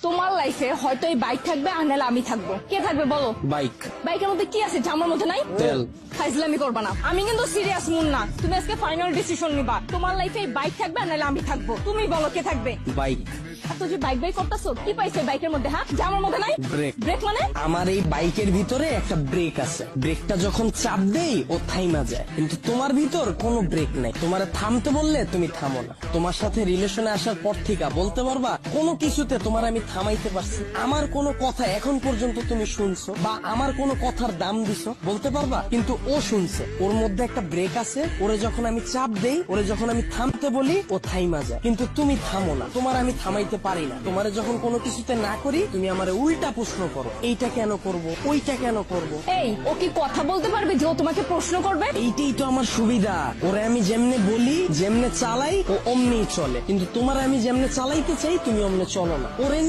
তোমার লাইফে হয়তো এই বাইক থাকবে আর নাহলে আমি থাকবো, কে থাকবে বলো? বাইক। বাইকের মধ্যে কি আছে জামার মধ্যে নাই? তেল। ফাইজলামি করবা না, আমি কিন্তু সিরিয়াস মুন না। তুমি আজকে ফাইনাল ডিসিশন নিবা, তোমার লাইফে এই বাইক থাকবে আর নাহলে আমি থাকবো। তুমি বলো কে থাকবে? বাইক। এত যে বাইক বাইক করতেছো, কি পাইছে বাইকের মধ্যে? হ্যাঁ, জামার মধ্যে নাই ব্রেক। ব্রেক মানে? আমার এই বাইকের ভিতরে একটা ব্রেক আছে, ব্রেকটা যখন চাপ দেই ও থাইমা যায়, কিন্তু তোমার ভিতর কোনো ব্রেক নাই। তোমার থামতে বললে তুমি থামো না। তোমার সাথে রিলেশনে আসার পর থেকে বলতে পারবা কোনো কিছুতে তোমার আমি থামাইতে পারছি? আমার কোনো কথা এখন পর্যন্ত তুমি শুনছো বা আমার কোনো কথার দাম দিছো বলতে পারবা? কিন্তু ও শুনছে, ওর মধ্যে একটা ব্রেক আছে। ওরে যখন আমি চাপ দেই, ওরে যখন আমি থামতে বলি, ও থাইমা যায়, কিন্তু তুমি থামো না। তোমার আমি থামাইতে পারি না। তোমারে যখন কোনো কিছুতে না করি, তুমি আমারে উল্টা প্রশ্ন করো, এইটা কেন করব, ওইটা কেন করব। এই, ও কি কথা বলতে পারবে যে ও তোমাকে প্রশ্ন করবে? এইটাই তো আমার সুবিধা। ওরে আমি যেমনে বলি, যেমনে চালাই, ও অমনি চলে। কিন্তু তোমার আমি যেমনে চালাইতে চাই, তুমি অমনে চলো না। ওরে